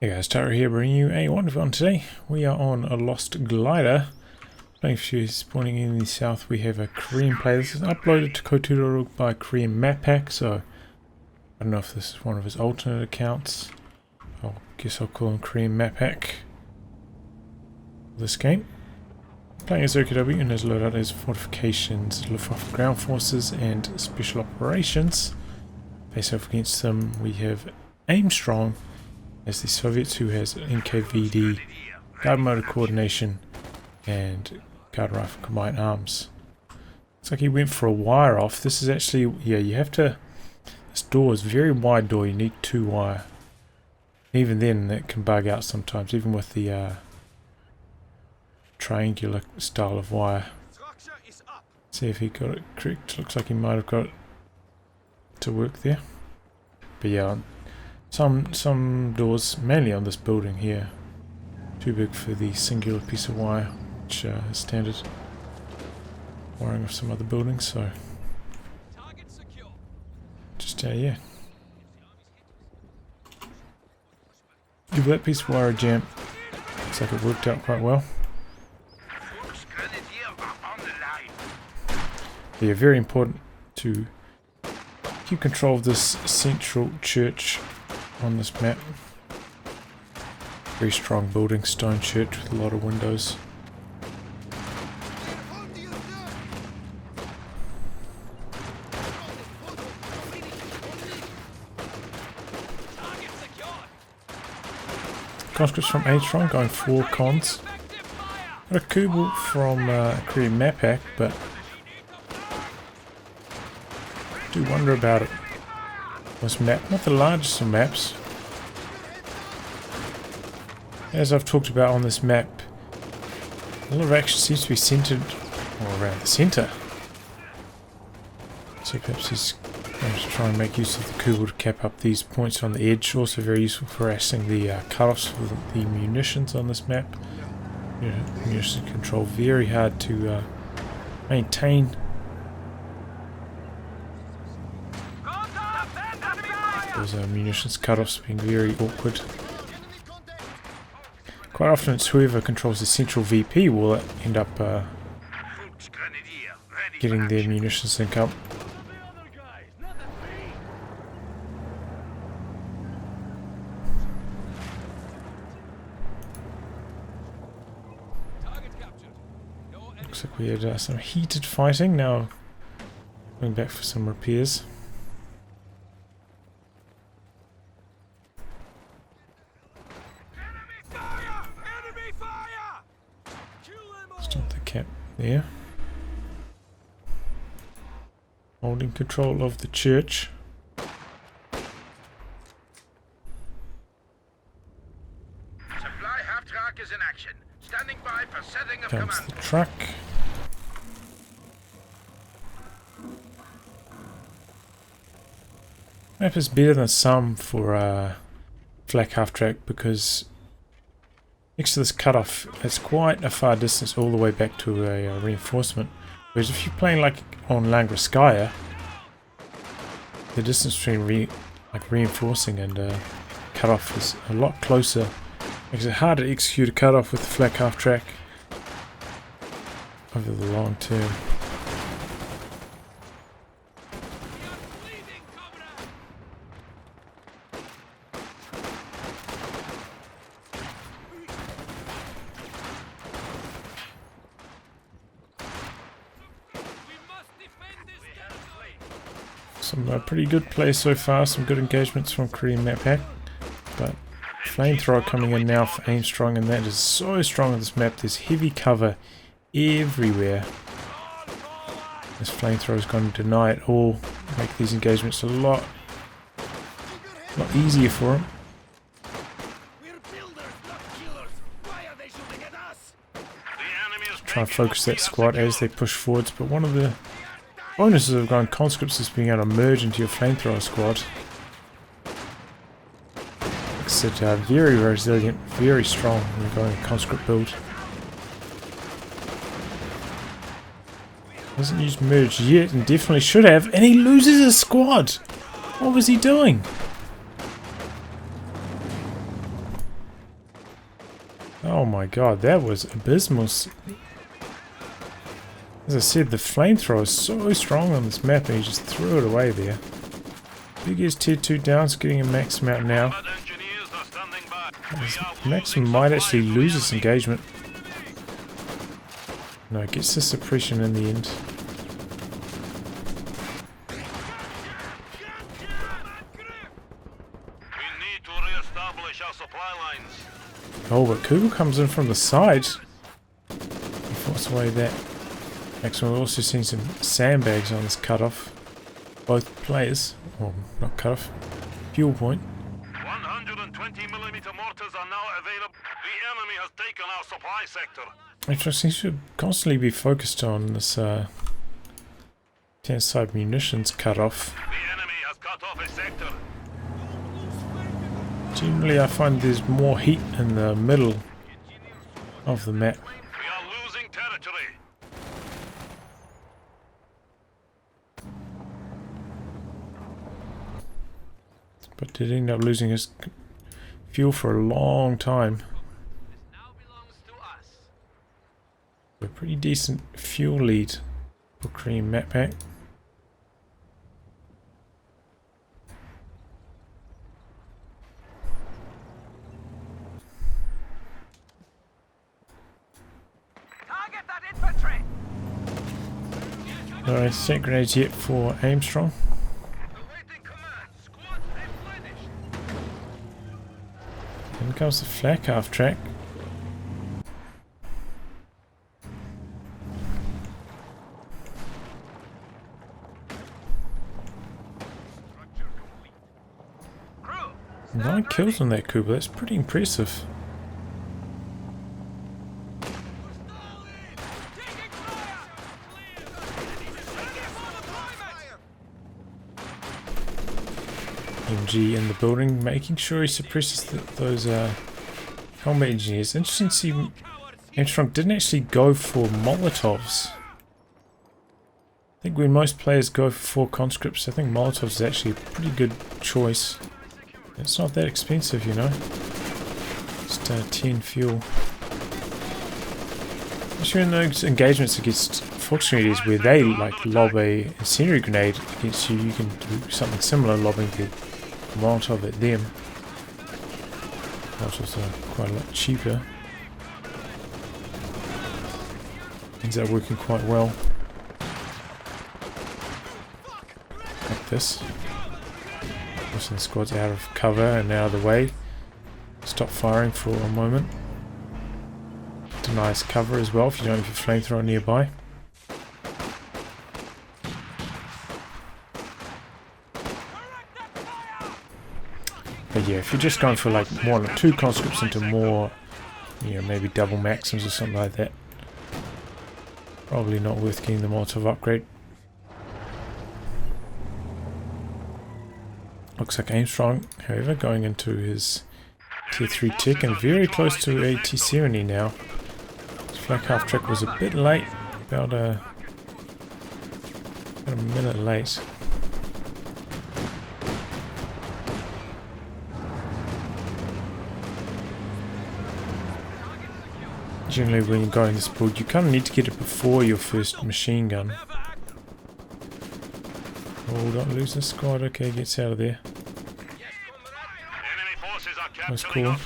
Hey guys, Taro here bringing you a wonderful one today. We are on a Lost Glider. Playing for you, spawning in the south. We have a Korean player. This is uploaded to koh2.org by koreanmaphack, so I don't know if this is one of his alternate accounts. I guess I'll call him koreanmaphack. This game. Playing as OKW and his loadout is fortifications, Luftwaffe ground forces and special operations. Face off against them we have Aimstrong as the Soviets, who has NKVD, guard motor coordination, and guard rifle combined arms. Looks like he went for a wire off. This is actually, yeah, you have to, this door is a very wide door, you need 2 wire. Even then that can bug out sometimes, even with the triangular style of wire. See if he got it correct. Looks like he might have got it to work there. But yeah, some doors, mainly on this building here, too big for the singular piece of wire, which is standard wiring of some other buildings, so just yeah, give that piece of wire a jam. Looks like it worked out quite well. Yeah, very important to keep control of this central church on this map. Very strong building, stone church with a lot of windows. Conscripts from Aimstrong going 4 cons. Got a Kubel from koreanmaphack, but I do wonder about it. This map, not the largest of maps. As I've talked about on this map, a lot of action seems to be centered around the center. So perhaps he's going to try and make use of the Kubel to cap up these points on the edge. Also very useful for harassing the cutoffs for the munitions on this map. Munitions control very hard to maintain. Those munitions cutoffs being very awkward. Quite often it's whoever controls the central VP will end up getting their munitions sync up. Looks like we had some heated fighting. Now going back for some repairs. Stop the cap there. Holding control of the church. Supply half track is in action. Standing by for setting of Comes command. the truck. Map is better than some for flak half track because next to this cutoff, it's quite a far distance all the way back to a reinforcement. Whereas if you're playing like on Langraskaya, the distance between reinforcing and cutoff is a lot closer. Makes it hard to execute a cutoff with the flak half track over the long term. Some pretty good plays so far, some good engagements from koreanmaphack, but flamethrower coming in now for Aimstrong, and that is so strong on this map. There's heavy cover everywhere. This flamethrower is going to deny it all, make these engagements a lot easier for him. Try and focus that squad as they push forwards, but one of the bonuses of going conscripts is being able to merge into your flamethrower squad. Makes it very resilient, very strong when you're going a conscript build. Hasn't used merge yet and definitely should have, and he loses his squad! What was he doing? Oh my god, that was abysmal. As I said, the flamethrower is so strong on this map and he just threw it away there. Big is tier 2 down, it's getting a maximum out now. Maximum might actually lose this engagement. No, it gets the suppression in the end. Oh, but Kugel comes in from the side. He forces away that. Maximum, we're also seeing some sandbags on this cutoff. Both players. Well, not cutoff. Fuel point. 120mm mortars are now available. The enemy has taken our supply sector. Aimstrong seems to constantly be focused on this 10-side munitions cutoff. The enemy has cut off a sector. Generally, I find there's more heat in the middle of the map. We are losing territory. But did end up losing his fuel for a long time. A pretty decent fuel lead for koreanmaphack. No set grenades yet for Aimstrong. In comes the flak half track. Nine kills on that Kuba, that's pretty impressive. MG in the building, making sure he suppresses those helmet engineers. Interesting to see Aimstrong didn't actually go for Molotovs. I think when most players go for 4 conscripts, I think Molotovs is actually a pretty good choice. It's not that expensive, you know. Just 10 fuel. Especially in those engagements against Volksgrenadiers where they like lob a incendiary grenade against you, you can do something similar, lobbing the Molotov at them. Molotovs are quite a lot cheaper. Ends up working quite well. Like this. Pushing the squads out of cover and out of the way. Stop firing for a moment. Denies cover as well if you don't have a flamethrower nearby. But yeah, if you're just going for like more than 2 conscripts into more, you know, maybe double maxims or something like that, probably not worth getting the Molotov upgrade. Looks like Aimstrong, however, going into his tier 3 tick and very close to a T70 now. His flak half track was a bit late, about a minute late. Generally when you're going this build, you kind of need to get it before your first machine gun. Oh, don't lose the squad. Okay, gets out of there. That's cool.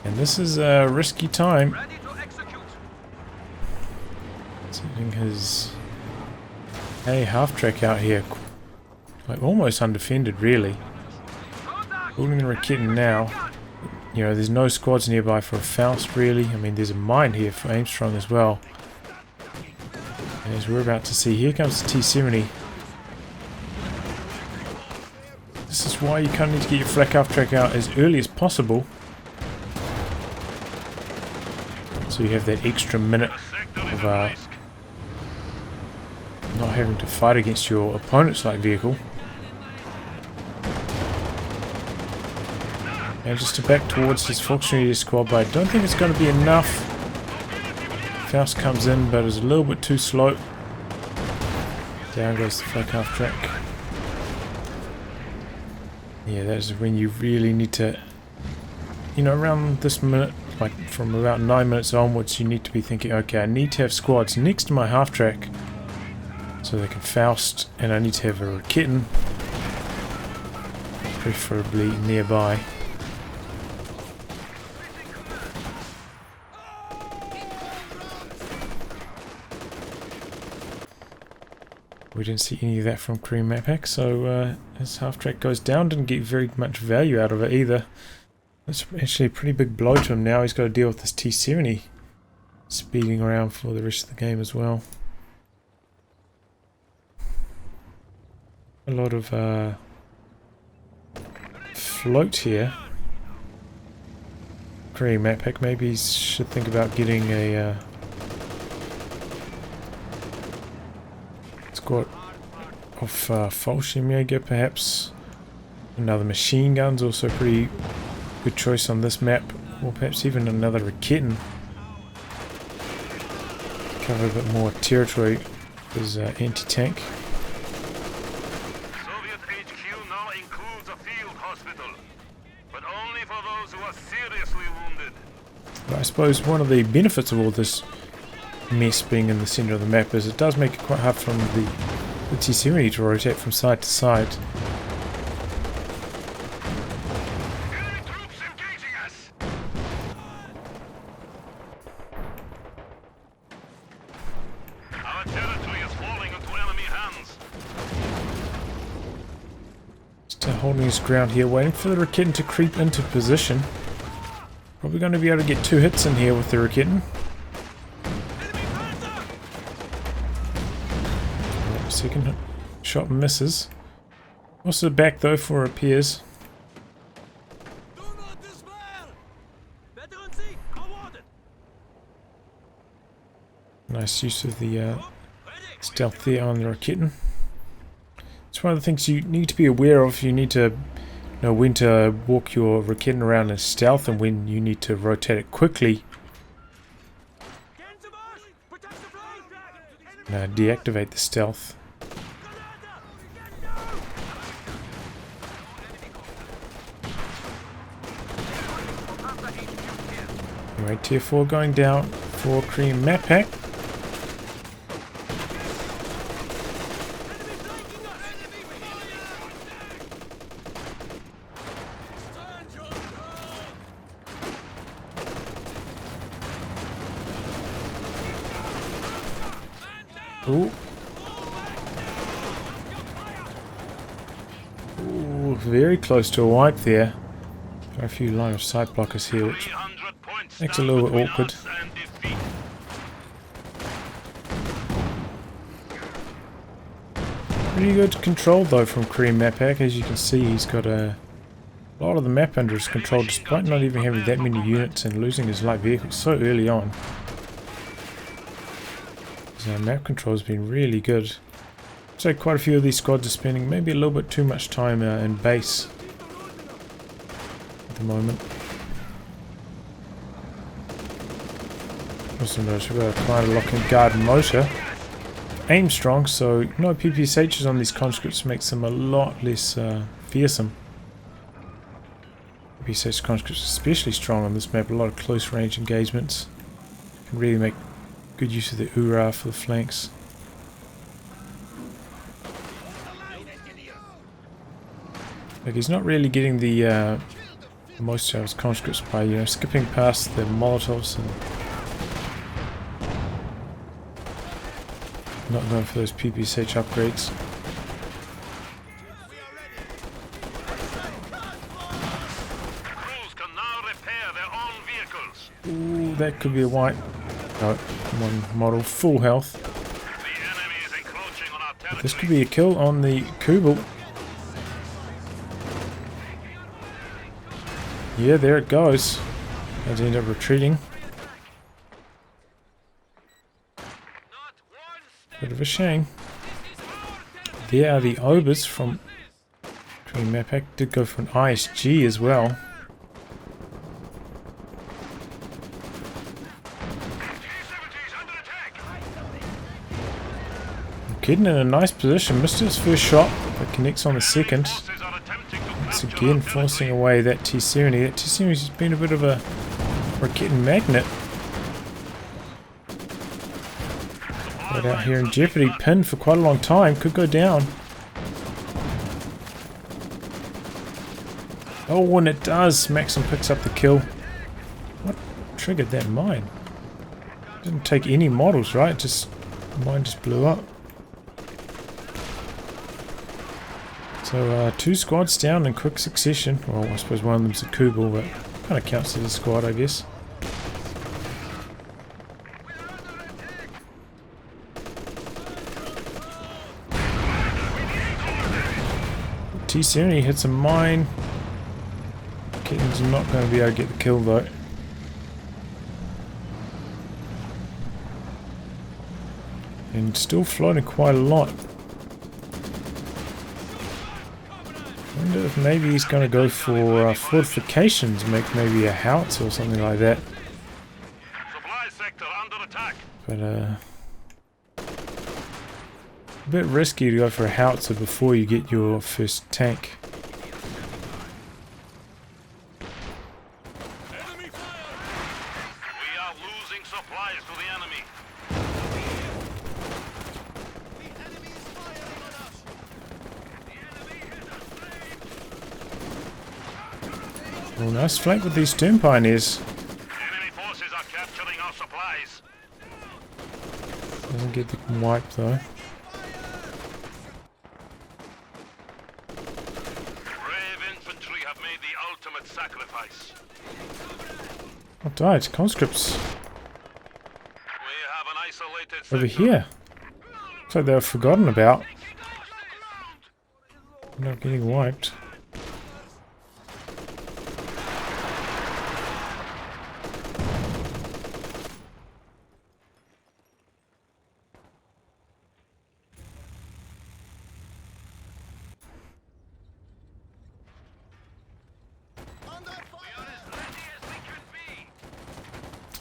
And this is a risky time. Setting his half track out here, like almost undefended, really. Building the Raketten now. You know, there's no squads nearby for a Faust, really. I mean, there's a mine here for Aimstrong as well. And as we're about to see, here comes the T70. This is why you kind of need to get your flak half track out as early as possible. So you have that extra minute of not having to fight against your opponent's light vehicle. And just to back towards his Volksgrenadier squad, but I don't think it's going to be enough Faust comes in, but is a little bit too slow. Down goes the flak half track. Yeah, that is when you really need to, you know, around this minute, like from about 9 minutes onwards, you need to be thinking, okay, I need to have squads next to my half track so they can Faust, and I need to have a kitten preferably nearby. We didn't see any of that from koreanmaphack, so his half track goes down. Didn't get very much value out of it either. That's actually a pretty big blow to him now. He's got to deal with this T-70 speeding around for the rest of the game as well. A lot of float here. koreanmaphack maybe should think about getting a squad of Fallschirmjäger perhaps. Another machine gun's also a pretty good choice on this map, or perhaps even another Raketen. Cover a bit more territory with anti-tank. Soviet HQ now includes a field hospital, but only for those who are seriously wounded. But I suppose one of the benefits of all this mess being in the center of the map is it does make it quite hard for the T-70 to rotate from side to side. Enemy troops engaging us! Our territory is falling into enemy hands. Still holding his ground here, waiting for the Raketen to creep into position. Probably going to be able to get 2 hits in here with the Raketen. Second shot misses. Also back though for repairs. Nice use of the stealth there on the Raketen. It's one of the things you need to be aware of. You need to know when to walk your Raketen around in stealth and when you need to rotate it quickly. Deactivate the stealth. Anyway, tier 4 going down for koreanmaphack. Ooh. Ooh, very close to a wipe there. Got a few line of sight blockers here, which makes it a little bit awkward. Pretty good control though from koreanmaphack. As you can see, he's got a lot of the map under his control despite not even having that many units and losing his light vehicles so early on. So map control has been really good. So quite a few of these squads are spending maybe a little bit too much time in base at the moment. Also notice we've got a quite a locking guard motor. Aimstrong, so no PPSHs on these conscripts makes them a lot less fearsome. PPSH conscripts especially strong on this map, a lot of close range engagements. Can really make good use of the URA for the flanks. Like he's not really getting the most out of his conscripts by, you know, skipping past the Molotovs and not going for those PPSH upgrades. Crews can now repair their own vehicles. Ooh, that could be a wipe. No, one model, full health. The enemy is encroaching on our territory. This could be a kill on the Kubel. Yeah, there it goes. As they end up retreating. Bit of a shame. There are the Obers from koreanmaphack. Did go for an ISG as well. Getting in a nice position. Missed his first shot, but connects on the second. Forces are attempting to Once capture again, the forcing building. away that T-70. That T-70 has been a bit of a rocket magnet. Right out here in jeopardy. Pinned for quite a long time. Could go down. Oh, and it does. Maxim picks up the kill. What triggered that mine? Didn't take any models, right? Just mine just blew up. So 2 squads down in quick succession. Well, I suppose one of them's a Kubel, but kind of counts as a squad, I guess. T-70 hits a mine. Kitten's not going to be able to get the kill though. And still floating quite a lot. Wonder if maybe he's going to go for fortifications, make maybe a howitzer or something like that. Supply sector under attack. But a bit risky to go for a howitzer before you get your first tank. Enemy fire. We are losing supplies to the enemy. Well, nice flank with these Stern Pioneers. Enemy forces are capturing our supplies. Doesn't get the wipe though. Brave infantry have made the ultimate sacrifice. Oh, died. Conscripts We have an isolated over sector. here. Looks like they were forgotten about. Not getting wiped.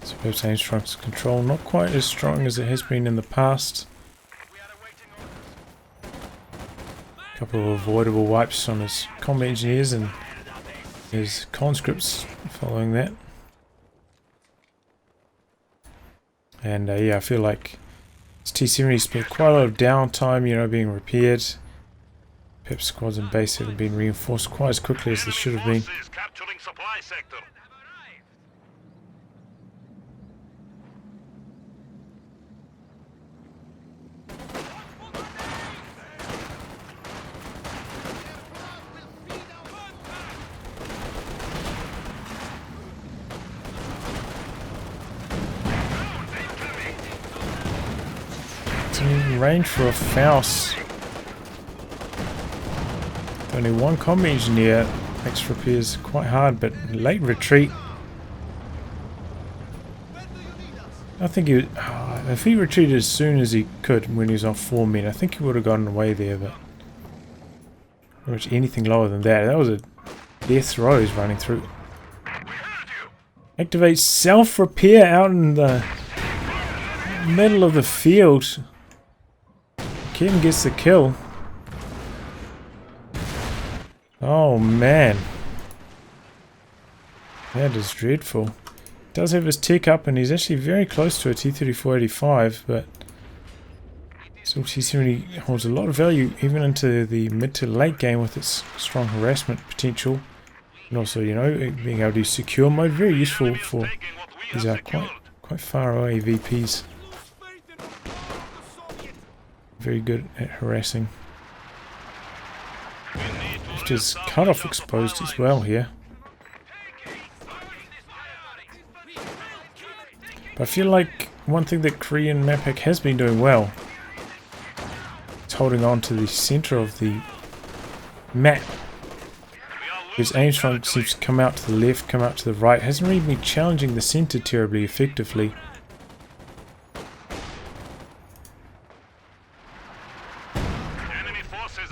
Suppose Aimstrong's control not quite as strong as it has been in the past. A couple of avoidable wipes on his combat engineers and his conscripts following that. And yeah, I feel like this T-70 spent quite a lot of downtime, you know, being repaired. Pep squads and base haven't been reinforced quite as quickly as they should have been. Forces capturing supply sector. It's in range for a Faust. Only one combat engineer makes repairs quite hard, but late retreat. I think he would, if he retreated as soon as he could when he was on 4 men, I think he would have gotten away there, but pretty much anything lower than that. That was a death row he's running through. Activate self-repair out in the middle of the field. Kevin gets the kill. Oh man. That is dreadful. Does have his tick up and he's actually very close to a T-3485, but still T-70 holds a lot of value even into the mid to late game with its strong harassment potential. And also, you know, being able to use secure mode, very useful for these quite far away VPs. Very good at harassing. Left his cutoff exposed as well here. But I feel like one thing that koreanmaphack has been doing well is holding on to the center of the map. Because Aimstrong seems to come out to the left, come out to the right. Hasn't really been challenging the center terribly effectively.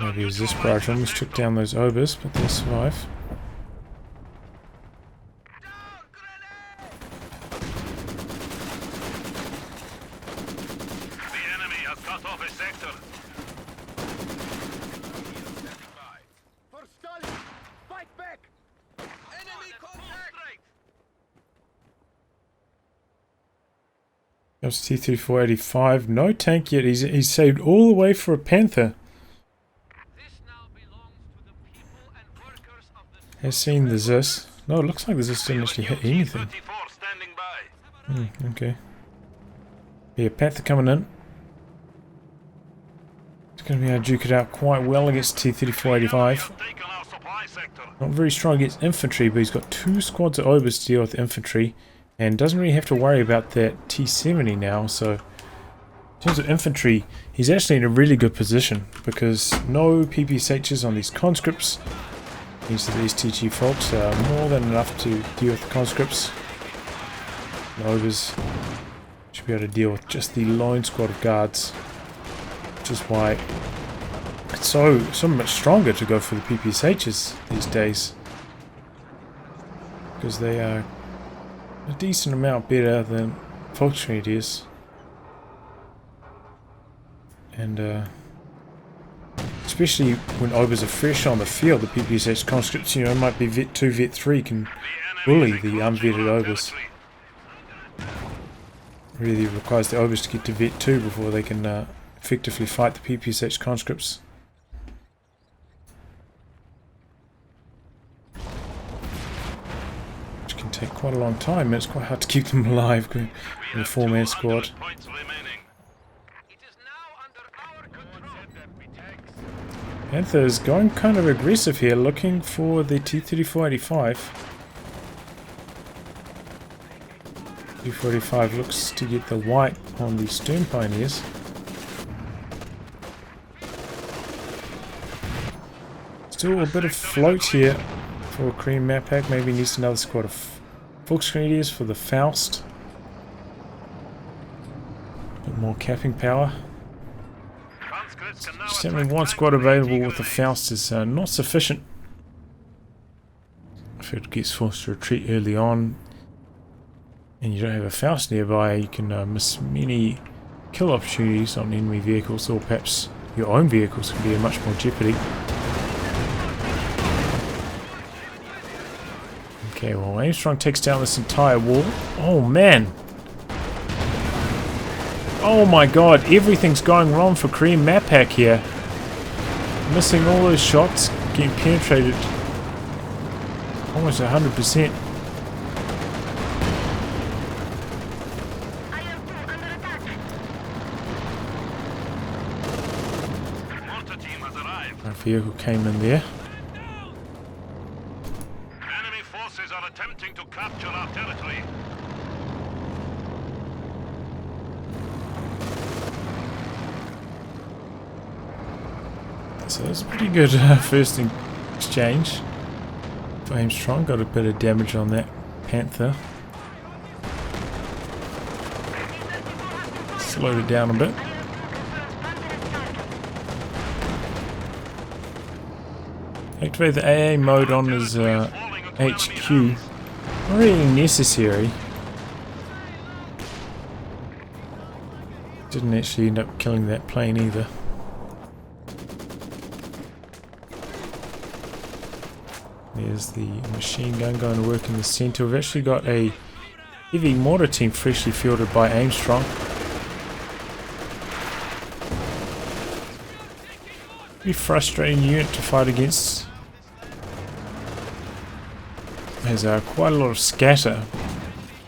Maybe it was this barrage almost took down those obers, but they survive. The enemy has cut off a sector. Comes T-3485. No tank yet. He's saved all the way for a Panther. Has seen the Zis. No, it looks like the Zis didn't actually hit anything. Okay. Yeah, Panther coming in. He's going to be able to duke it out quite well against T-3485. Not very strong against infantry, but he's got 2 squads of Obers to deal with infantry. And doesn't really have to worry about that T-70 now, so... In terms of infantry, he's actually in a really good position, because no PPSHs on these conscripts. These TG folks are more than enough to deal with the conscripts. The Obers should be able to deal with just the lone squad of guards. Which is why it's so much stronger to go for the PPSHs these days. Because they are a decent amount better than Volksgrenadiers. And especially when Obers are fresh on the field, the PPSH conscripts, you know, might be Vet 2, Vet 3 can bully the unvetted Obers. Really requires the Obers to get to Vet 2 before they can effectively fight the PPSH conscripts. Which can take quite a long time, and it's quite hard to keep them alive in a 4-man squad. Panther is going kind of aggressive here, looking for the T-3485. T-3485 looks to get the white on the stern pioneers. Still a bit of float here for koreanmaphack. Maybe needs another squad of Volksgrenadiers for the Faust. A bit more capping power. Just having 1 squad available with the Faust is not sufficient. If it gets forced to retreat early on and you don't have a Faust nearby, you can miss many kill opportunities on enemy vehicles, or perhaps your own vehicles can be in much more jeopardy. Okay, well, Aimstrong takes down this entire wall. Oh man! Oh my god, everything's going wrong for koreanmaphack here. Missing all those shots, getting penetrated almost 100%. Our vehicle came in there. Enemy forces are attempting to capture our territory. So it's a pretty good first exchange for Aimstrong. Got a bit of damage on that Panther. Slowed it down a bit. Activate the AA mode on his HQ. Not really necessary. Didn't actually end up killing that plane either. There's the machine gun going to work in the center. We've actually got a heavy mortar team freshly fielded by Aimstrong. Pretty frustrating unit to fight against. Has quite a lot of scatter,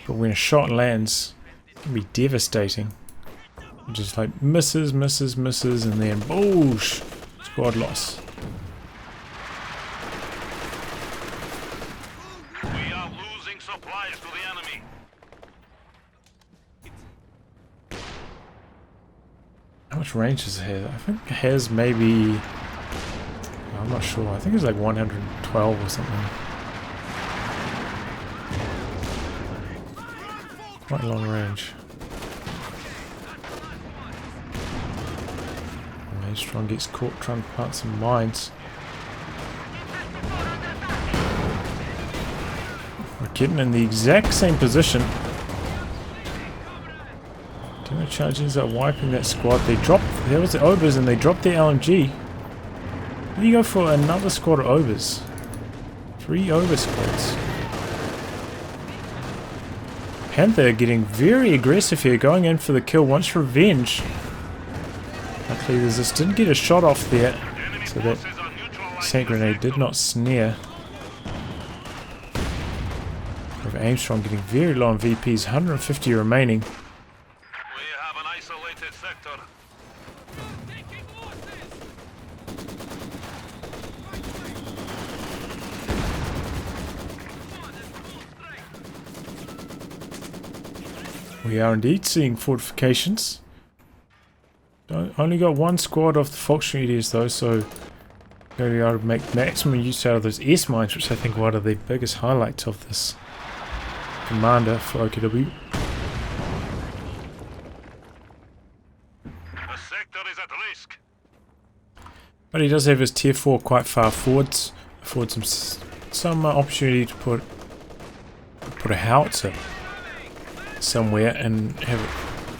but when a shot lands, it can be devastating. It just like misses, misses, misses, and then boosh! Squad loss. Supplies to the enemy. How much range does it have? I think it has maybe... I'm not sure. I think it's like 112 or something. Quite long range. Aimstrong gets caught trying to plant some mines. We're getting in the exact same position. Demo charge ends up wiping that squad. They dropped, there was the Obers and they dropped their LMG. Then you go for another squad of Obers. 3 Ober squads. Panther getting very aggressive here, going in for the kill, wants revenge. Luckily this didn't get a shot off there, so that sand grenade did not snare. With Aimstrong getting very low on VPs, 150 remaining. We have an isolated sector. We are indeed seeing fortifications. Only got one squad of the Volksstreetiers though, so we are to make maximum use out of those S-mines, which I think are one of the biggest highlights of this commander for OKW. The sector is at risk. But he does have his tier 4 quite far forwards, affords him some opportunity to put a howitzer somewhere and have it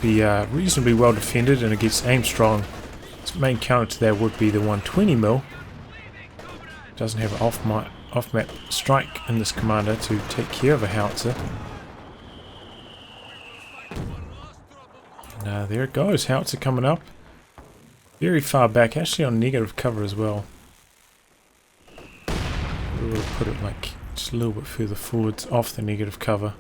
be reasonably well defended. And against Aimstrong, his main counter to that would be the 120mm. Doesn't have an off-map strike in this commander to take care of a howitzer. And there it goes, howitzer coming up. Very far back, actually on negative cover as well. We'll put it like just a little bit further forwards off the negative cover.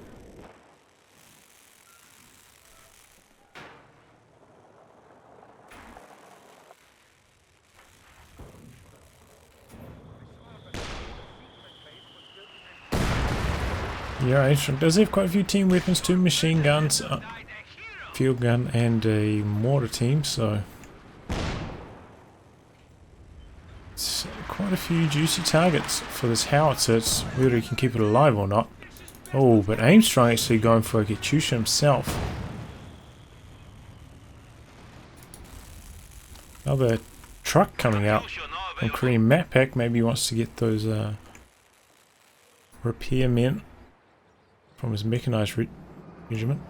Yeah, Aimstrong does have quite a few team weapons too, machine guns, field gun and a mortar team, so it's quite a few juicy targets for this howitzer. It's whether he can keep it alive or not. Oh, but Aimstrong actually going for a Katyusha himself. Another truck coming out from koreanmaphack. Maybe he wants to get those repairmen from his mechanized regiment.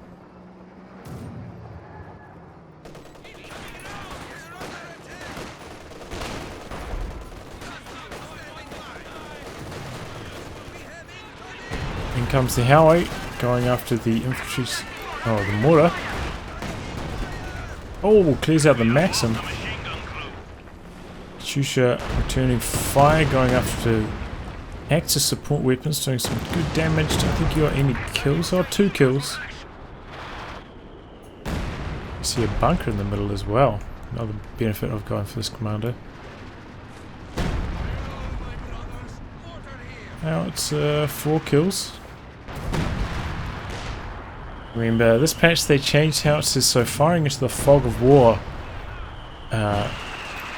In comes the Howie, going after the infantry. Oh, the mortar. Oh, clears out the Maxim. Katyusha returning fire, going after Axis support weapons, doing some good damage. Don't think you got any kills. Oh, 2 kills. You see a bunker in the middle as well. Another benefit of going for this commander. Now it's 4 kills. Remember, this patch they changed howitzers, so firing into the fog of war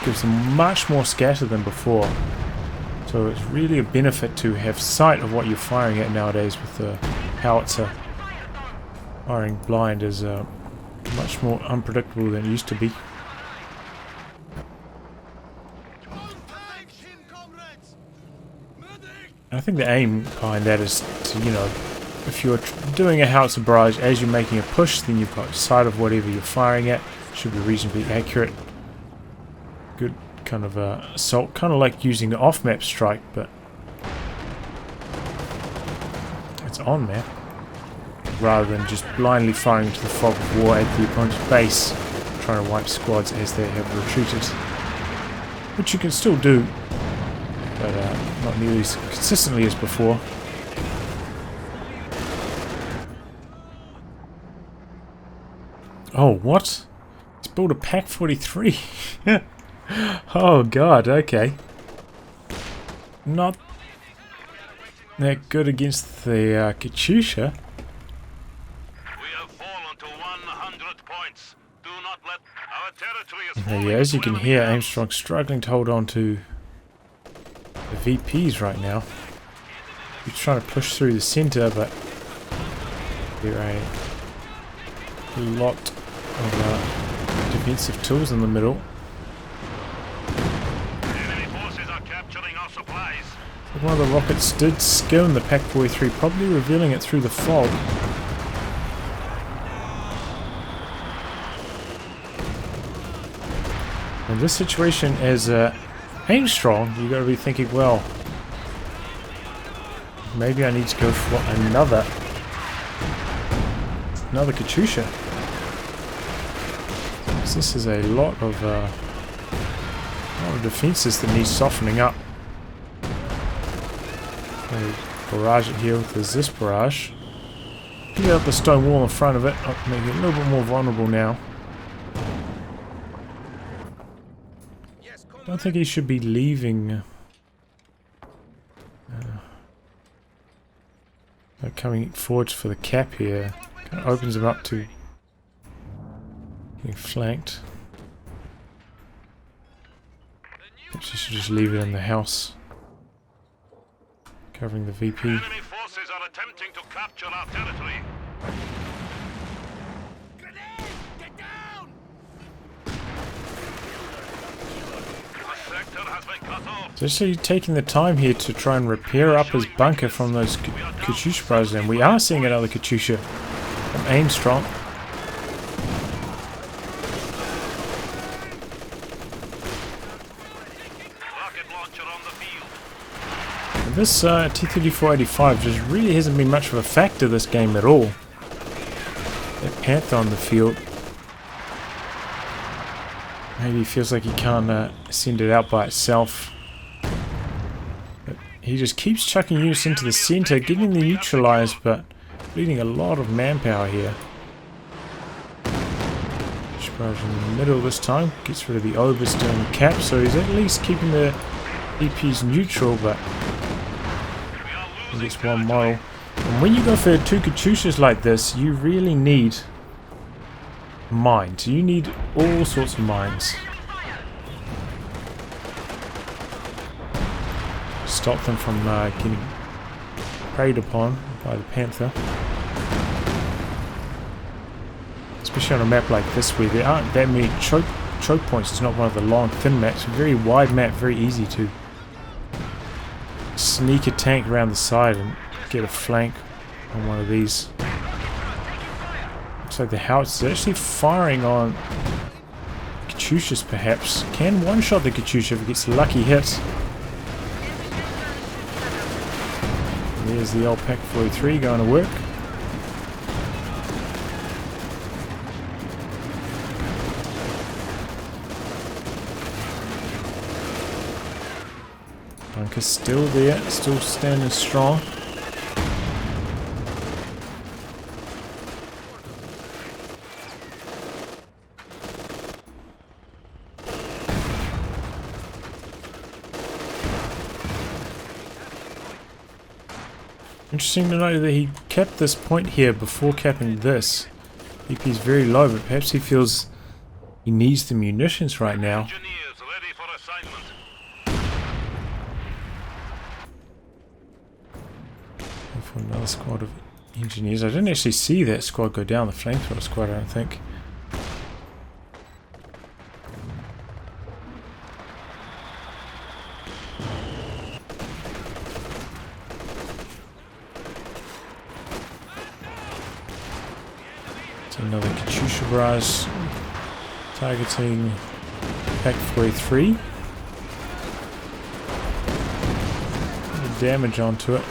gives them much more scatter than before. So it's really a benefit to have sight of what you're firing at nowadays with the howitzer. Firing blind is much more unpredictable than it used to be. I think the aim behind that is to, you know, if you're doing a howitzer barrage as you're making a push, then you've got sight of whatever you're firing at. Should be reasonably accurate. Good kind of assault, kind of like using the off-map strike, but it's on map, rather than just blindly firing into the fog of war at the opponent's base, trying to wipe squads as they have retreated, which you can still do, but not nearly as consistently as before. Oh, what? It's built a Pack 43. Oh god, okay. Not that good against the Katyusha. We have fallen to 100 points. Do not let our territory is Yeah, as you can hear, Aimstrong struggling to hold on to the VPs right now. He's trying to push through the center, but there are a lot of defensive tools in the middle. One of the rockets did skim the Pack 43, probably revealing it through the fog. In this situation, as Aimstrong, you got to be thinking, well, maybe I need to go for another Another Katyusha. So this is a lot of defenses that need softening up. They barrage it here with the this barrage. Get out the stone wall in front of it. Make it a little bit more vulnerable now. I don't think he should be leaving. Coming forwards for the cap here. Kind of opens him up to getting flanked. Perhaps you should just leave it in the house. Covering the VP. Enemy forces are attempting to capture our territory. Get down! The sector has been cut off. So actually taking the time here to try and repair up his bunker from those Katyusha bros, and we are seeing another Katyusha from Aimstrong. Rocket launcher on the field. And this T-34-85 just really hasn't been much of a factor this game at all. That Panther on the field. Maybe he feels like he can't send it out by itself. But he just keeps chucking units into the center, getting them neutralized, but bleeding a lot of manpower here. Barrage in the middle this time. Gets rid of the overstone cap, so he's at least keeping the EPs neutral, but he gets one model. And when you go for two Katyushas like this, you really need mines. You need all sorts of mines. Stop them from getting preyed upon by the Panther. Especially on a map like this where there aren't that many choke points. It's not one of the long thin maps. A very wide map, very easy to sneak a tank around the side and get a flank on one of these. Looks like the Howitz is actually firing on Katyushas perhaps. Can one-shot the Katyusha if it gets a lucky hit. There's the old Pack 43 going to work. Bunker's still there, still standing strong. Interesting to note that he kept this point here before capping this. EP is very low, but perhaps he feels he needs the munitions right now. Engineers ready for assignment. And for another squad of engineers. I didn't actually see that squad go down, the flamethrower squad, I don't think. Another Katyusha barrage targeting Pack 43. Damage onto it.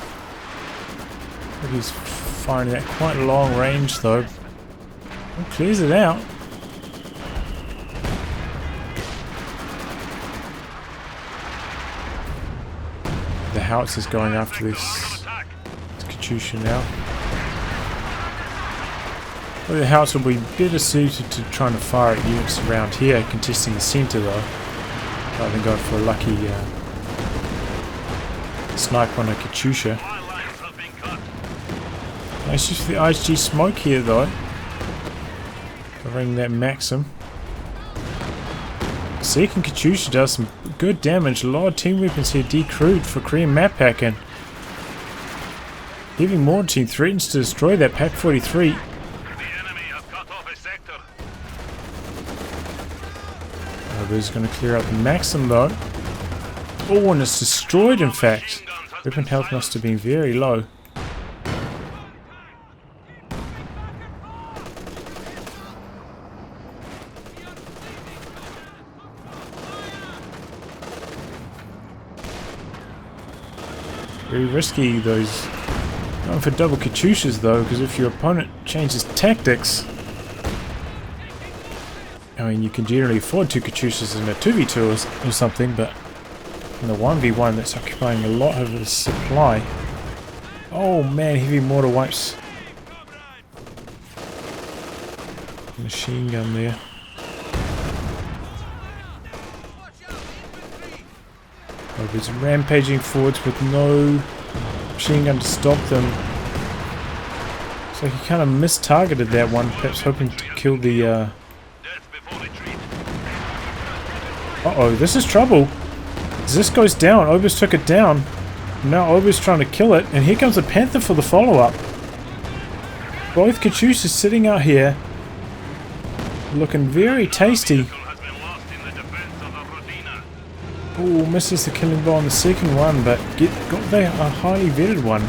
He's firing at quite long range though. Well, clears it out. The Howitz is going after this Katyusha now. Well, the Howitz will be better suited to trying to fire at units around here, contesting the centre though, rather than going for a lucky snipe on a Katyusha. Nice use of the ISG smoke here though, covering that Maxim. Second Katyusha does some good damage, a lot of team weapons here decrewed for koreanmaphack, and Heavy Mortar Team threatens to destroy that Pack 43. He's going to clear out the Maxim though. Oh, and it's destroyed in fact. Weapon health must have been very low. Very risky those Going for double Katyushas though, because if your opponent changes tactics, I mean, you can generally afford 2 Katyushas in a 2v2 or something, but in the 1v1 that's occupying a lot of the supply. Oh man, heavy mortar wipes. Machine gun there. Oh, there's rampaging forwards with no machine gun to stop them. So he kind of mistargeted that one, perhaps hoping to kill the uh-oh, this is trouble. This goes down. Obus took it down. Now Obus trying to kill it, and here comes the Panther for the follow-up. Both Katyushas sitting out here, looking very tasty. Oh, misses the killing blow on the second one, but got a highly vetted one.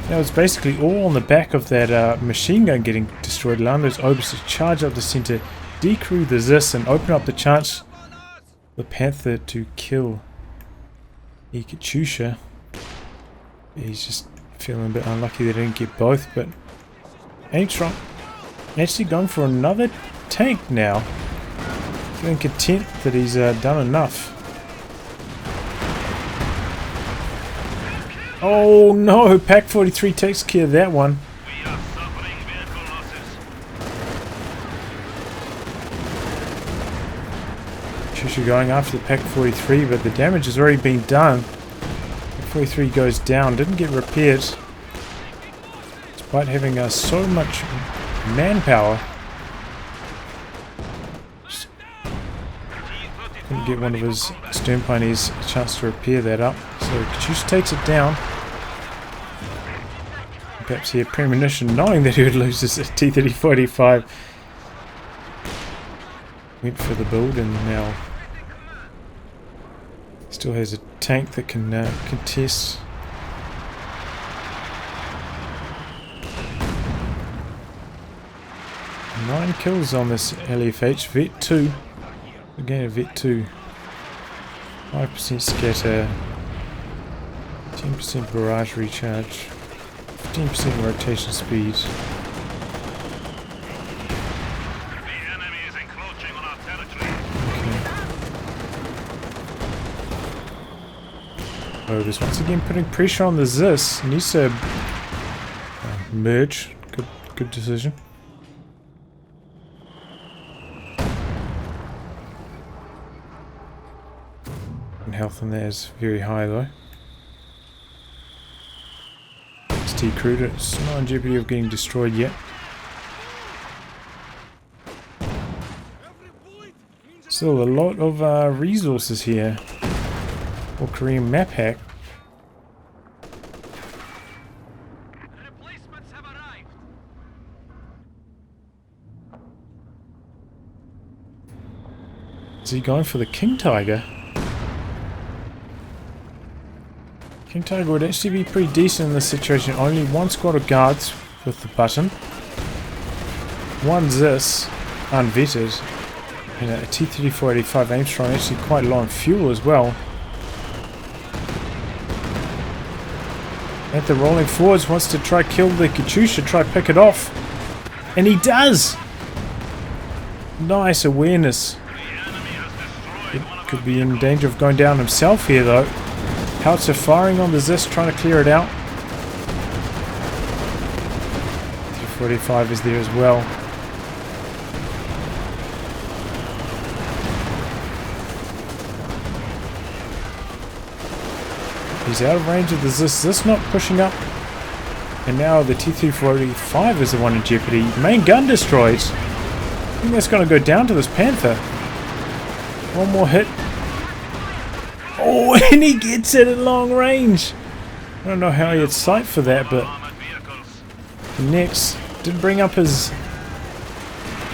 That was basically all on the back of that machine gun getting destroyed. Allowing those Obus to charge up the center, decrew the Zis, and open up the chance for the Panther to kill the Katyusha. He's just feeling a bit unlucky they didn't get both, but Aimstrong actually going for another tank now. Feeling content that he's done enough. Oh no, Pack 43 takes care of that one. We are suffering vehicle losses. Katyusha going after the Pack 43, but the damage has already been done. Pack 43 goes down, didn't get repaired. Despite having so much manpower. Couldn't get one of his stern pioneers a chance to repair that up. So Katyusha takes it down. Perhaps he had premonition knowing that he would lose his T-34-85. Went for the build and now still has a tank that can contest. Nine kills on this LFH. Vet 2. Again a Vet 2. 5% scatter. 10% barrage recharge. 15% rotation speed. The enemy is encroaching on our territory. Okay. Obus once again putting pressure on the Zis. Needs to merge. Good decision. And health in there is very high though. Crude, it's not in jeopardy of getting destroyed yet. Still a lot of resources here for koreanmaphack. Replacements have arrived. Is he going for the King Tiger? King Tiger would actually be pretty decent in this situation. Only one squad of guards with the button. One Zis, unvetted. And a T-34-85 Aimstrong, actually quite low on fuel as well. At the rolling forwards, wants to try kill the Katyusha, try pick it off. And he does! Nice awareness. It could be in danger of going down himself here though. Howitzer firing on the Zis, trying to clear it out. T-45 is there as well. He's out of range of the Zis. Zis not pushing up. And now the T-35 is the one in jeopardy. Main gun destroyed. I think that's going to go down to this Panther. One more hit. Oh, and he gets it at long range. I don't know how he had sight for that, but next didn't bring up his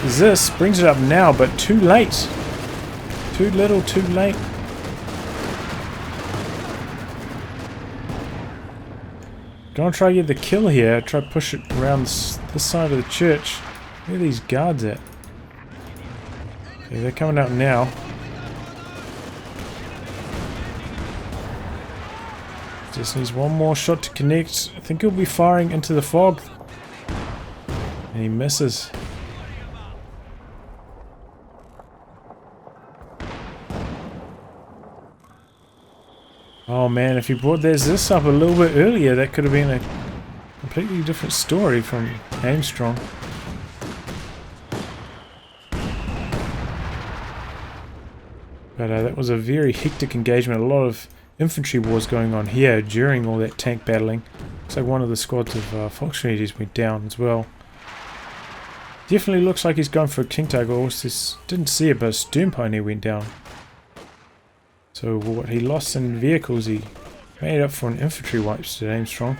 Zis. Brings it up now, but too late. Too little, too late. Gonna try to get the kill here. Try to push it around this side of the church. Where are these guards at? Okay, they're coming out now. Just needs one more shot to connect. I think he'll be firing into the fog. And he misses. Oh man, if he brought this up a little bit earlier, that could have been a completely different story from Aimstrong. But that was a very hectic engagement. A lot of infantry wars going on here during all that tank battling. Looks like one of the squads of Volksgrenadiers went down as well. Definitely looks like he's going for a King Tiger horse. Didn't see it, but a Stern Pioneer went down. So what he lost in vehicles, he made up for in infantry wipes to Aimstrong.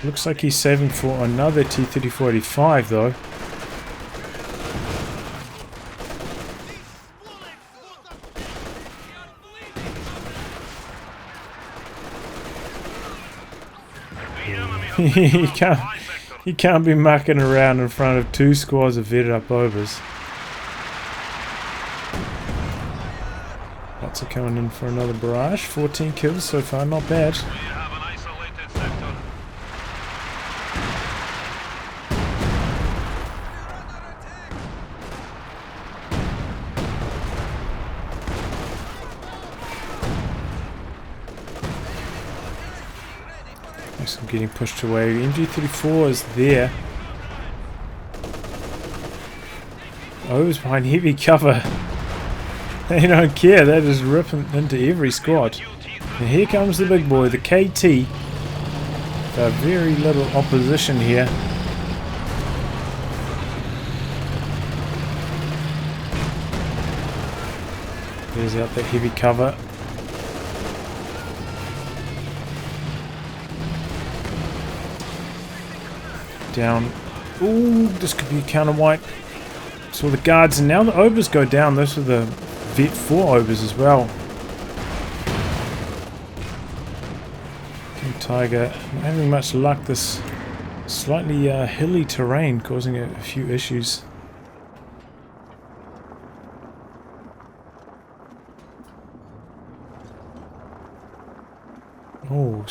Looks like he's saving for another T-34-85 though. he can't be mucking around in front of two squads of vetted up overs. Lots are coming in for another barrage. 14 kills so far, not bad. I'm getting pushed away. MG34 is there. Oh, it's behind heavy cover. They don't care. They're just ripping into every squad. And here comes the big boy, the KT. Very little opposition here. There's out that heavy cover. Down. Ooh, this could be a counter wipe. Saw the guards, and now the overs go down. Those are the Vet 4 overs as well. King Tiger not having much luck. This slightly hilly terrain causing a few issues. Oh,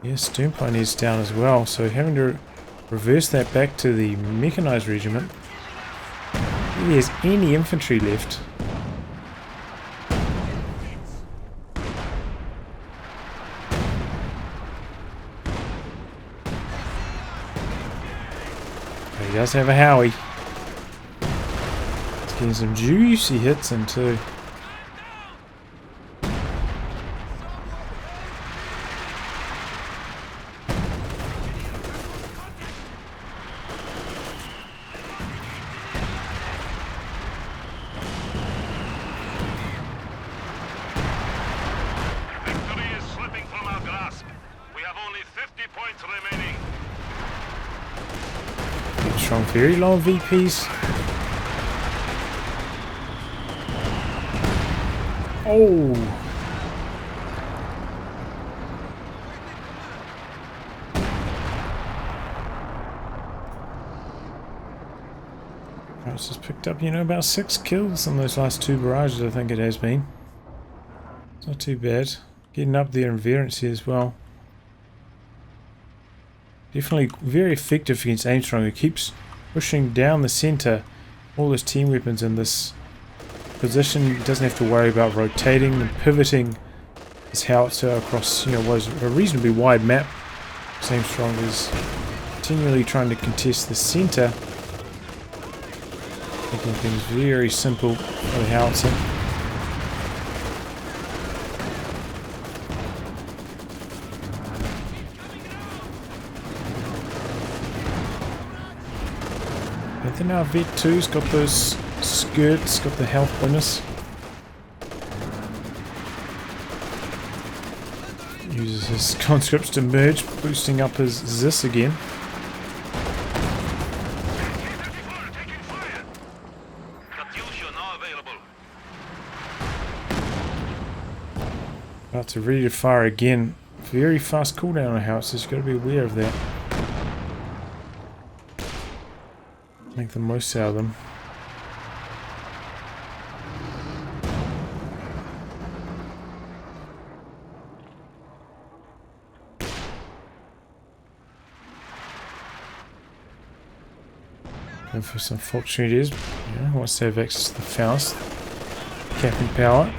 yeah, Stern Pioneer's down as well. So having to reverse that back to the mechanized regiment. If there's any infantry left. But he does have a Howie. It's getting some juicy hits in too. Strong, very low VPs. Oh! It's just picked up, you know, about 6 kills on those last 2 barrages, I think it has been. It's not too bad. Getting up there in variance here as well. Definitely very effective against Aimstrong, who keeps pushing down the centre. All his team weapons in this position. He doesn't have to worry about rotating and pivoting his howitzer across, you know, what is a reasonably wide map. Aimstrong is continually trying to contest the centre, making things very simple for the howitzer. I think now Vet 2's got those skirts, got the health bonus. Uses his conscripts to merge, boosting up his Zis again. About to ready to fire again. Very fast cooldown on houses, you've got to be aware of that. Make the most out of them. And for some opportunities, wants to have access to the Faust. Captain Power.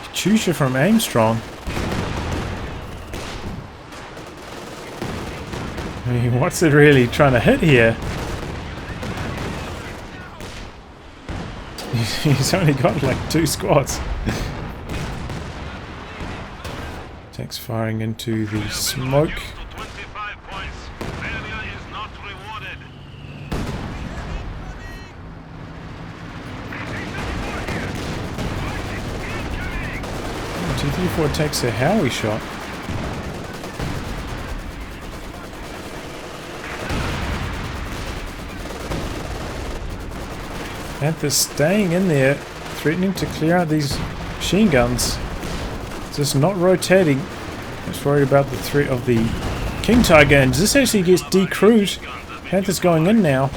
Katusha from Aimstrong. I mean, what's it really trying to hit here? He's only got like 2 squads. Tanks firing into the smoke. T-34 takes a Howie shot. Panther's staying in there, threatening to clear out these machine guns. Just not rotating. Just worried about the threat of the King Tiger, and this actually gets decrewed. Panther's going in now.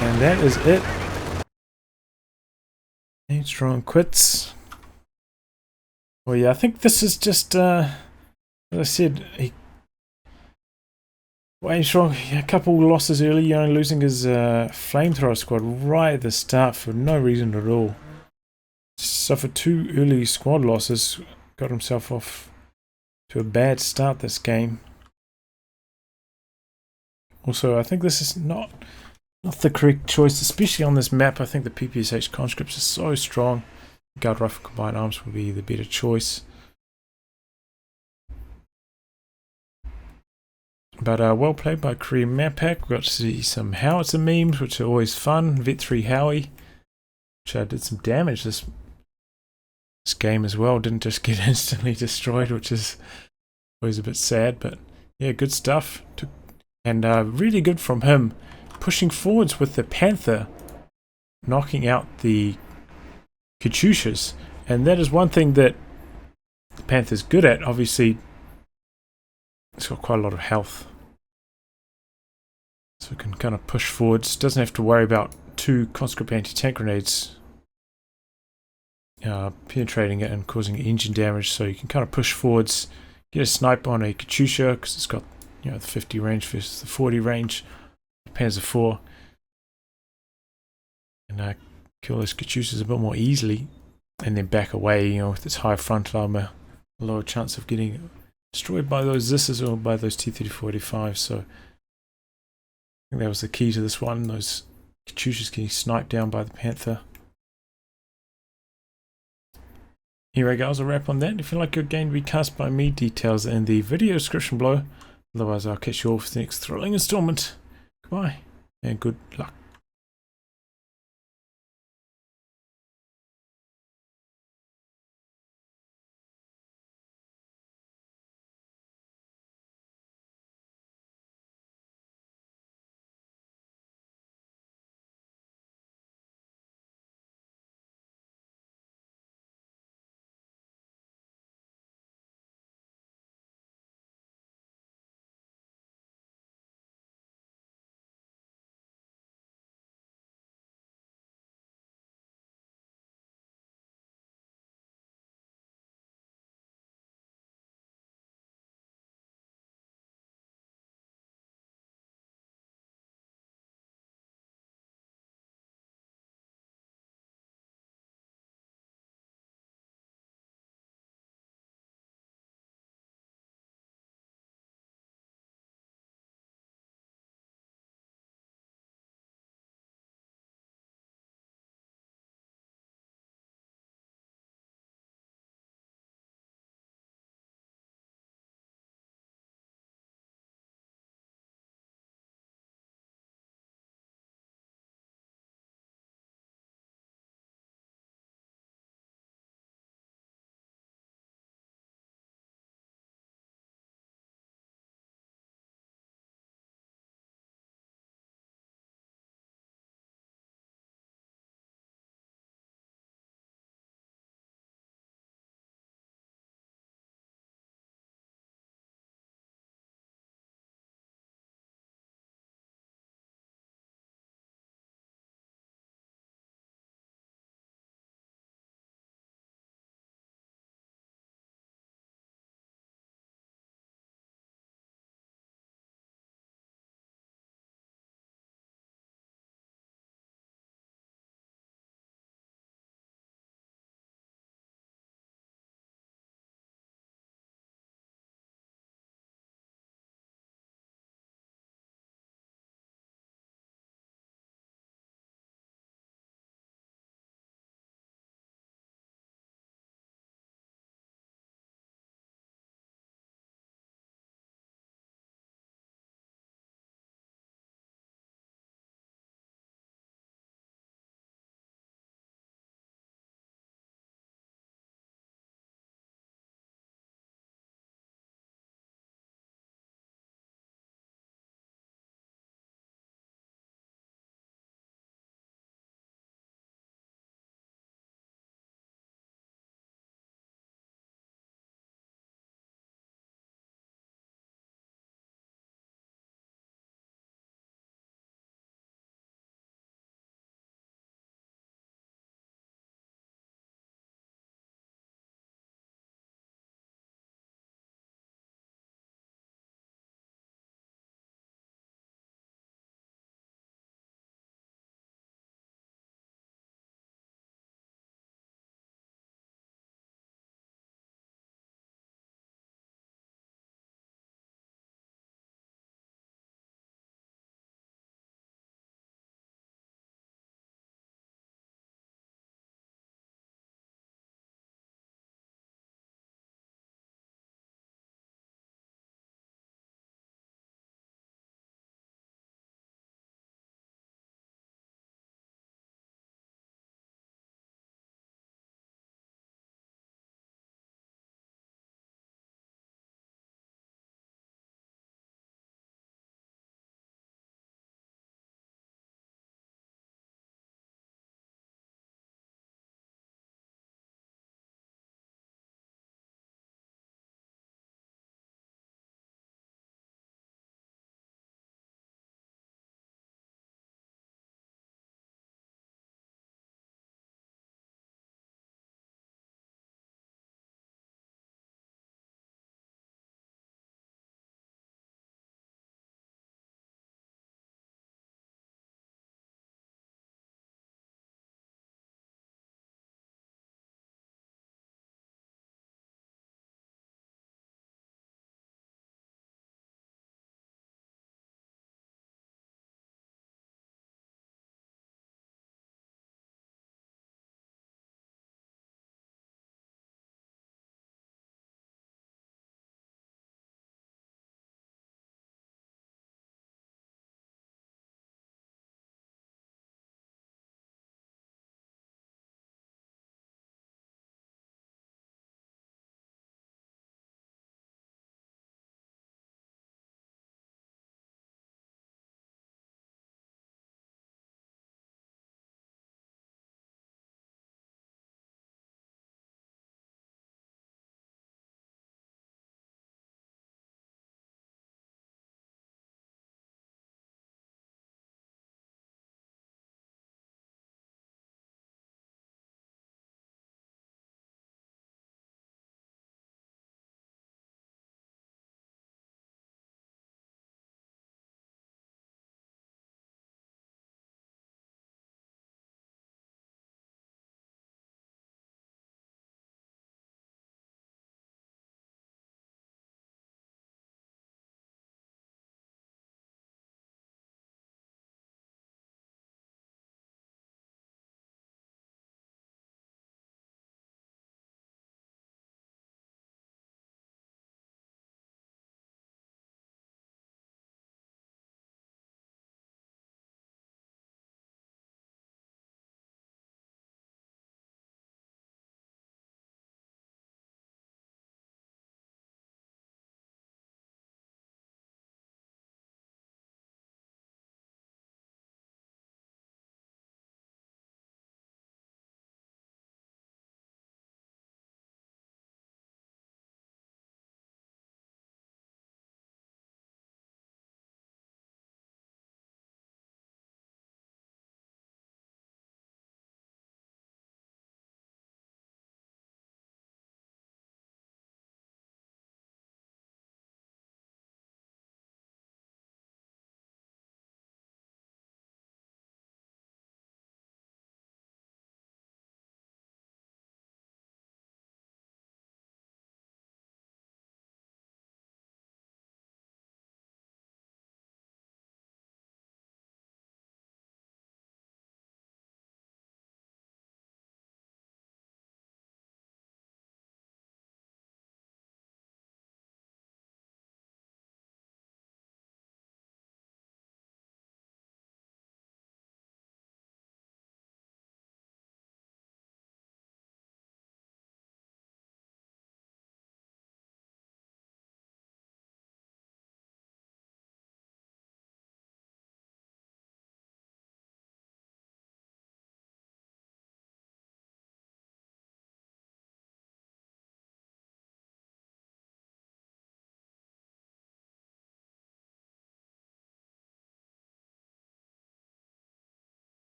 And that is it. Aimstrong quits. Well, yeah, I think this is just, as I said, Aimstrong, a couple losses early, losing his flamethrower squad right at the start for no reason at all. Suffered 2 early squad losses, got himself off to a bad start this game. Also, I think this is not the correct choice, especially on this map. I think the PPSH conscripts are so strong. Guard Rifle Combined Arms will be the better choice. But well played by koreanmaphack. We got to see some howitzer memes, which are always fun. Vet 3 Howie, which did some damage this game as well. Didn't just get instantly destroyed, which is always a bit sad. But yeah, good stuff. And really good from him. Pushing forwards with the Panther, knocking out the Katyushas. And that is one thing that the Panther's good at. Obviously, it's got quite a lot of health, so it can kind of push forwards. Doesn't have to worry about 2 conscript anti-tank grenades penetrating it and causing engine damage. So you can kind of push forwards, get a snipe on a Katyusha because it's got the 50 range versus the 40 range Panzer IV, and kill those Katyushas a bit more easily, and then back away. With its high frontal armor, a lower chance of getting destroyed by those Zisses or by those T-34-85. So I think that was the key to this one, those Katyushas getting sniped down by the Panther. Anyway guys, I'll wrap on that. If you like your game to be cast by me, details in the video description below. Otherwise I'll catch you all for the next thrilling installment. Goodbye and good luck.